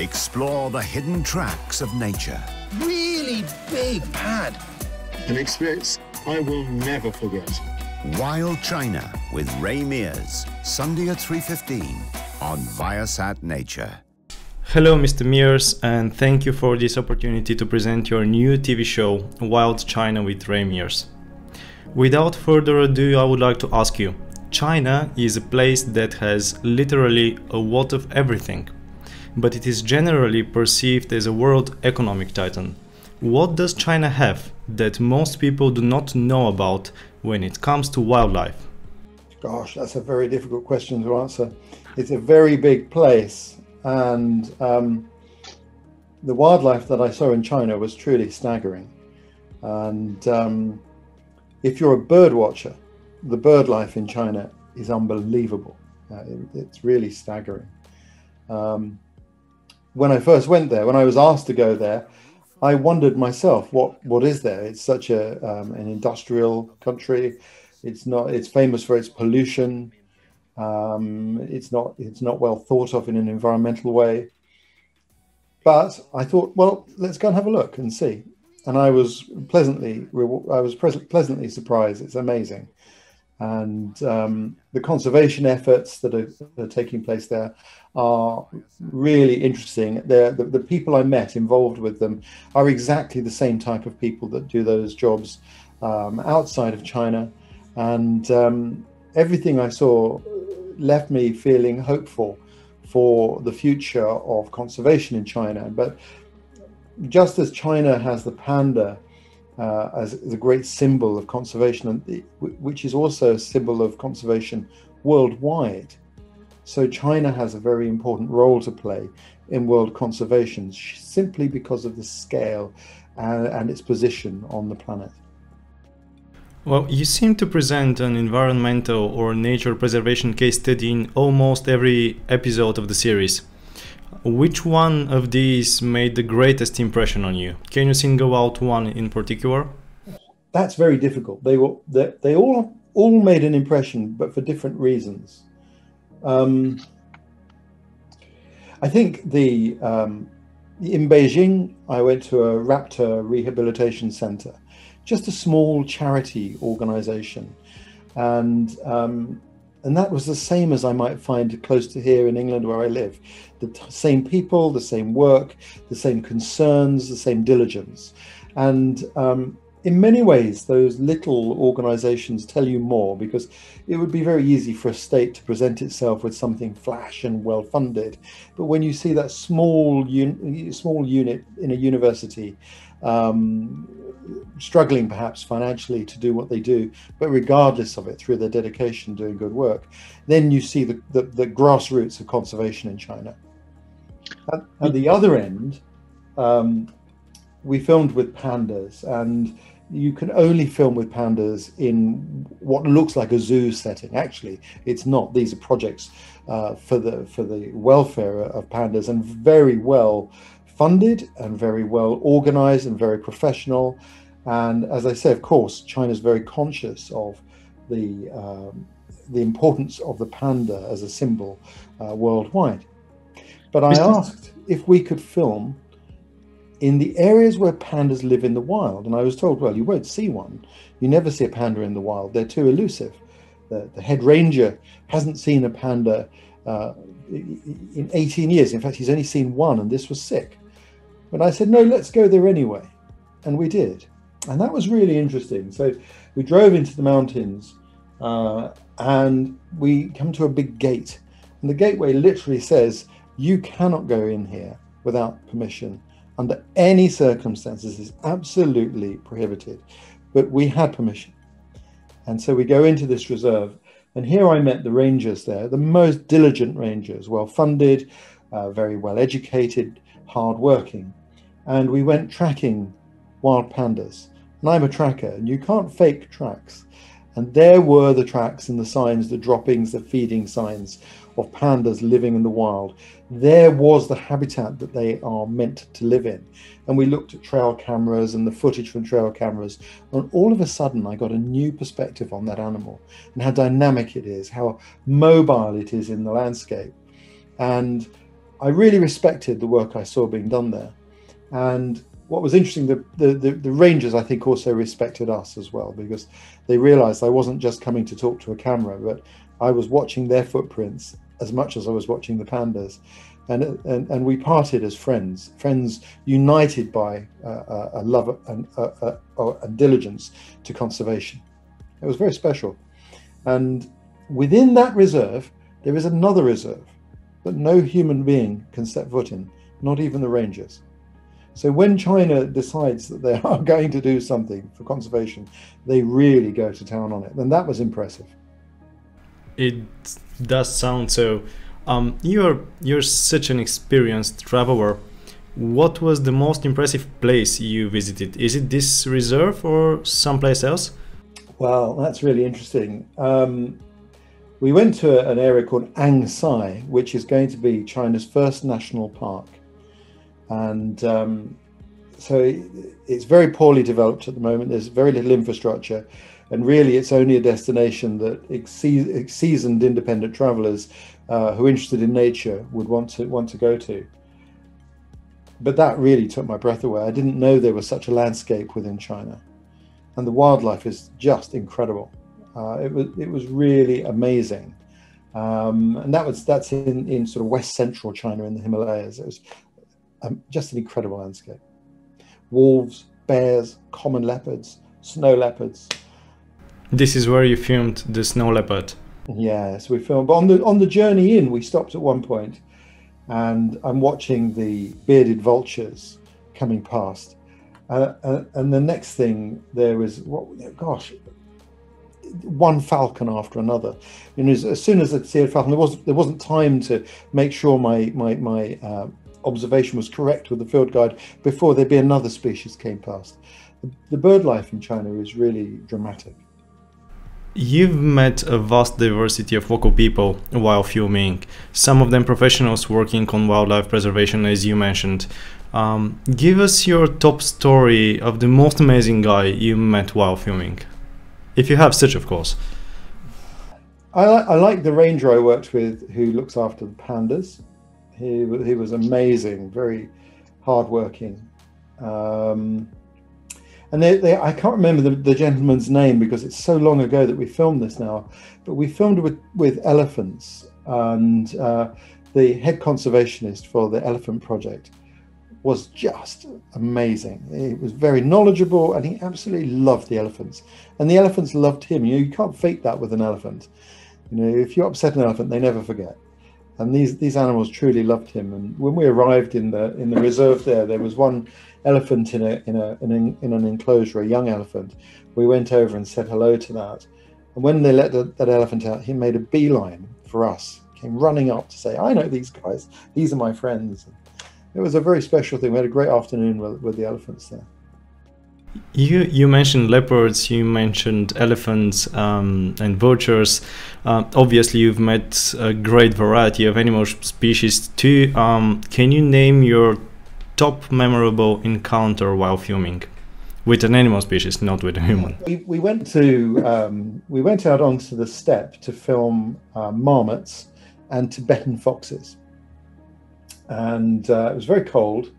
Explore the hidden tracks of nature. Really big pad. An experience I will never forget. Wild China with Rei Mиърс, Sunday at 3:15 on Viasat Nature. Hello, Mr. Mиърс, and thank you for this opportunity to present your new TV show, Wild China with Rei Mиърс. Without further ado, I would like to ask you, China is a place that has literally a lot of everything, but it is generally perceived as a world economic titan. What does China have that most people do not know about when it comes to wildlife? Gosh, that's a very difficult question to answer. It's a very big place, and the wildlife that I saw in China was truly staggering. And if you're a bird watcher, the bird life in China is unbelievable. It's really staggering. When I first went there, when I was asked to go there, I wondered myself, what is there? It's such an industrial country. It's famous for its pollution. It's not well thought of in an environmental way. But I thought, well, let's go and have a look and see. And I was pleasantly surprised. It's amazing. And the conservation efforts that are taking place there are really interesting. The people I met involved with them are exactly the same type of people that do those jobs outside of China. And everything I saw left me feeling hopeful for the future of conservation in China. But just as China has the panda as a great symbol of conservation, which is also a symbol of conservation worldwide. So China has a very important role to play in world conservation, simply because of the scale and its position on the planet. Well, you seem to present an environmental or nature preservation case study in almost every episode of the series. Which one of these made the greatest impression on you? Can you single out one in particular? That's very difficult. They all made an impression, but for different reasons. I think in Beijing, I went to a raptor rehabilitation center, just a small charity organization, and that was the same as I might find close to here in England where I live. The same people, the same work, the same concerns, the same diligence. And in many ways, those little organizations tell you more, because it would be very easy for a state to present itself with something flash and well-funded. But when you see that small unit in a university, struggling perhaps financially to do what they do, but regardless of it, through their dedication, doing good work, then you see the grassroots of conservation in China. At the other end, we filmed with pandas, and you can only film with pandas in what looks like a zoo setting. Actually, it's not. These are projects for the welfare of pandas, and very well funded and very well organized and very professional. And as I say, of course, China's very conscious of the importance of the panda as a symbol worldwide. But I asked if we could film in the areas where pandas live in the wild. And I was told, well, you won't see one. You never see a panda in the wild. They're too elusive. The head ranger hasn't seen a panda in 18 years. In fact, he's only seen one, and this was sick. But I said, no, let's go there anyway. And we did. And that was really interesting. So we drove into the mountains and we come to a big gate. And the gateway literally says, you cannot go in here without permission. Under any circumstances, is absolutely prohibited. But we had permission. And so we go into this reserve. And here I met the rangers there, the most diligent rangers, well funded, very well educated, hard working. And we went tracking wild pandas. And I'm a tracker, and you can't fake tracks. And there were the tracks and the signs, the droppings, the feeding signs of pandas living in the wild. There was the habitat that they are meant to live in. And we looked at trail cameras and the footage from trail cameras. And all of a sudden, I got a new perspective on that animal and how dynamic it is, how mobile it is in the landscape. And I really respected the work I saw being done there. And what was interesting, the rangers, I think, also respected us as well, because they realized I wasn't just coming to talk to a camera, but I was watching their footprints as much as I was watching the pandas. And we parted as friends united by a love and diligence to conservation. It was very special. And within that reserve, there is another reserve that no human being can step foot in, not even the rangers. So when China decides that they are going to do something for conservation, they really go to town on it. And that was impressive. It does sound so. You're such an experienced traveler. What was the most impressive place you visited? Is it this reserve or someplace else? Well, that's really interesting. We went to an area called Angsai, which is going to be China's first national park. And so it's very poorly developed at the moment. There's very little infrastructure. And really, it's only a destination that seasoned independent travelers who are interested in nature would want to go to. But that really took my breath away. I didn't know there was such a landscape within China. And the wildlife is just incredible. It was really amazing. And that's in sort of west central China in the Himalayas. It was just an incredible landscape. Wolves, bears, common leopards, snow leopards. This is where you filmed the snow leopard. Yes, we filmed. But on the journey in, we stopped at one point, and I'm watching the bearded vultures coming past. And the next thing there was, one falcon after another. And as soon as I'd see a falcon, there wasn't time to make sure my observation was correct with the field guide before there'd be another species came past. The bird life in China is really dramatic. You've met a vast diversity of local people while filming, some of them professionals working on wildlife preservation, as you mentioned. Give us your top story of the most amazing guy you met while filming, if you have such, of course. I like the ranger I worked with who looks after the pandas. He was amazing, very hardworking. And I can't remember the gentleman's name because it's so long ago that we filmed this now, but we filmed with elephants, and the head conservationist for the elephant project was just amazing. He was very knowledgeable and he absolutely loved the elephants, and the elephants loved him. You can't fake that with an elephant. If you upset an elephant, they never forget. And these animals truly loved him. And when we arrived in the reserve there was one elephant in an enclosure, a young elephant. We went over and said hello to that. And when they let that elephant out, he made a beeline for us. Came running up to say, "I know these guys. These are my friends." And it was a very special thing. We had a great afternoon with the elephants there. You mentioned leopards, you mentioned elephants and vultures. Obviously, you've met a great variety of animal species too. Can you name your top memorable encounter while filming with an animal species, not with a human? We went out onto the steppe to film marmots and Tibetan foxes, and it was very cold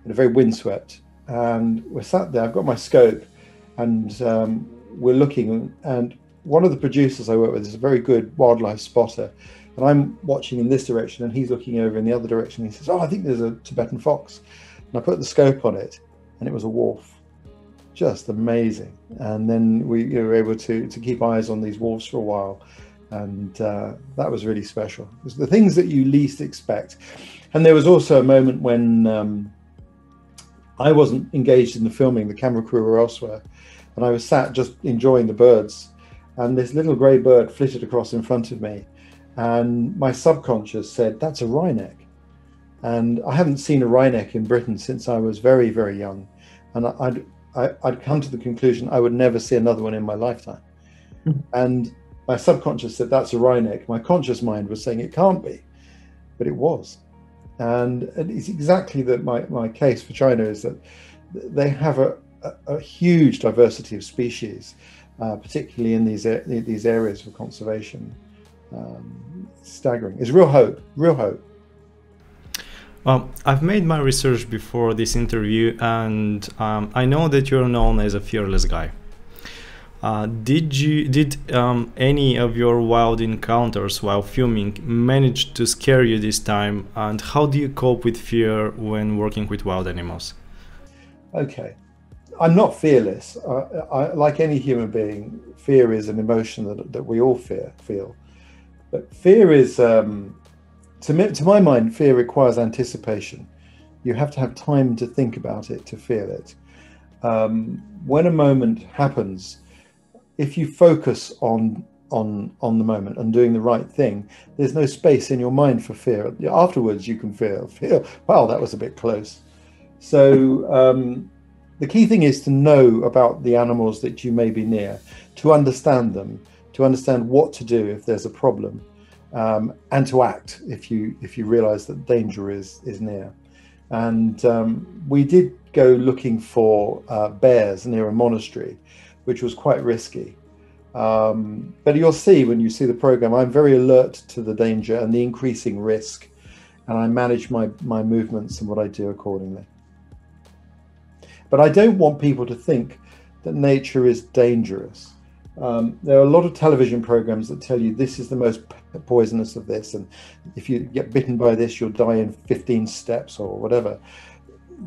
and very windswept. And we're sat there, I've got my scope, and we're looking, and one of the producers I work with is a very good wildlife spotter, and I'm watching in this direction and he's looking over in the other direction. He says, "Oh, I think there's a Tibetan fox." And I put the scope on it and it was a wolf. Just amazing. And then we were able to keep eyes on these wolves for a while, and that was really special. It was the things that you least expect. And there was also a moment when I wasn't engaged in the filming, the camera crew were elsewhere, and I was sat just enjoying the birds, and this little grey bird flitted across in front of me, and my subconscious said, "That's a wryneck." And I haven't seen a wryneck in Britain since I was very, very young, and I'd come to the conclusion I would never see another one in my lifetime. And my subconscious said, "That's a wryneck." My conscious mind was saying it can't be, but it was. And it's exactly that my case for China is that they have a huge diversity of species, particularly in these areas for conservation. It's staggering. It's real hope, real hope. I've made my research before this interview, and I know that you're known as a fearless guy. Did any of your wild encounters while filming manage to scare you this time, and how do you cope with fear when working with wild animals? Okay, I'm not fearless. Like any human being, fear is an emotion that we all feel. But fear is, to my mind, fear requires anticipation. You have to have time to think about it, to feel it. When a moment happens, if you focus on the moment and doing the right thing, there's no space in your mind for fear. Afterwards, you can feel, wow, that was a bit close. So the key thing is to know about the animals that you may be near, to understand them, to understand what to do if there's a problem, and to act if you realize that danger is near. And we did go looking for bears near a monastery, which was quite risky. But you'll see when you see the program, I'm very alert to the danger and the increasing risk, and I manage my movements and what I do accordingly. But I don't want people to think that nature is dangerous. There are a lot of television programs that tell you this is the most poisonous of this, and if you get bitten by this, you'll die in 15 steps or whatever.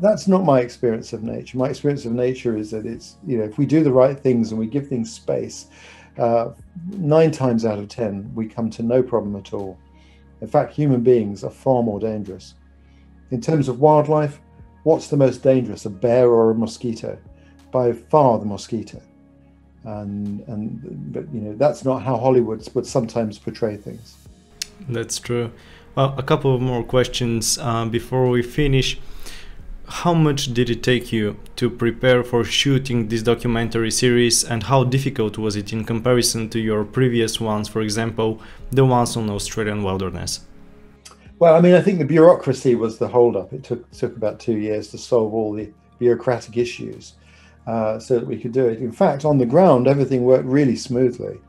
That's not my experience of nature. My experience of nature is that it's, if we do the right things and we give things space, 9 times out of 10, we come to no problem at all. In fact, human beings are far more dangerous. In terms of wildlife, what's the most dangerous, a bear or a mosquito? By far the mosquito. But that's not how Hollywood would sometimes portray things. That's true. Well, a couple of more questions before we finish. How much did it take you to prepare for shooting this documentary series, and how difficult was it in comparison to your previous ones, for example, the ones on Australian wilderness? Well, I think the bureaucracy was the holdup. It took about 2 years to solve all the bureaucratic issues so that we could do it. In fact, on the ground, everything worked really smoothly.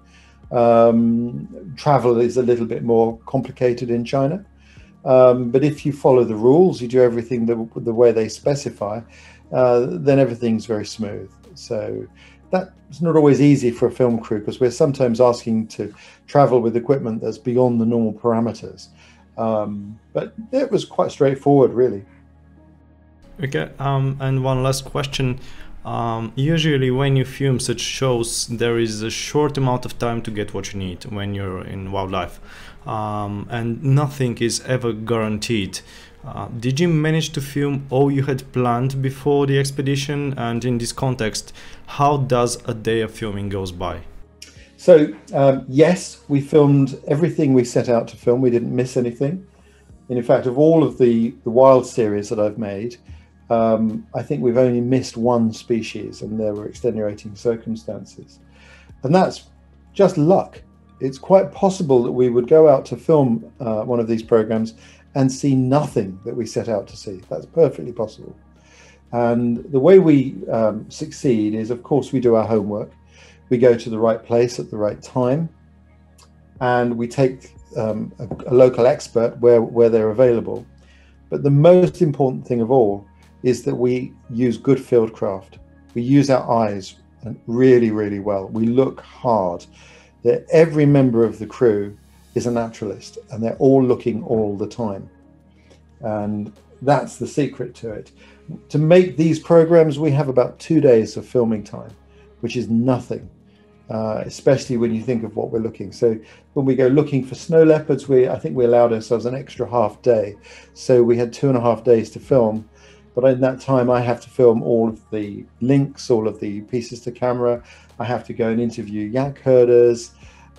Travel is a little bit more complicated in China. But if you follow the rules, you do everything the way they specify, then everything's very smooth. So that's not always easy for a film crew, because we're sometimes asking to travel with equipment that's beyond the normal parameters. But it was quite straightforward, really. Okay, and one last question. Usually when you film such shows, there is a short amount of time to get what you need when you're in wildlife. And nothing is ever guaranteed. Did you manage to film all you had planned before the expedition? And in this context, how does a day of filming goes by? So yes, we filmed everything we set out to film. We didn't miss anything. And in fact, of all of the wild series that I've made, I think we've only missed one species, and there were extenuating circumstances. And that's just luck. It's quite possible that we would go out to film one of these programs and see nothing that we set out to see. That's perfectly possible. And the way we succeed is, of course, we do our homework. We go to the right place at the right time, and we take a local expert where they're available. But the most important thing of all is that we use good fieldcraft. We use our eyes really, really well. We look hard. That every member of the crew is a naturalist, and they're all looking all the time. And that's the secret to it. To make these programs, we have about 2 days of filming time, which is nothing, especially when you think of what we're looking. So when we go looking for snow leopards, I think we allowed ourselves an extra half day. So we had 2.5 days to film. But in that time, I have to film all of the links, all of the pieces to camera. I have to go and interview yak herders,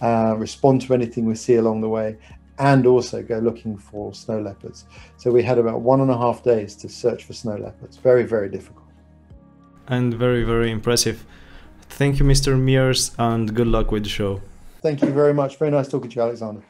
respond to anything we see along the way, and also go looking for snow leopards. So we had about 1.5 days to search for snow leopards. Very, very difficult. And very, very impressive. Thank you, Mr. Miърs, and good luck with the show. Thank you very much. Very nice talking to you, Alexander.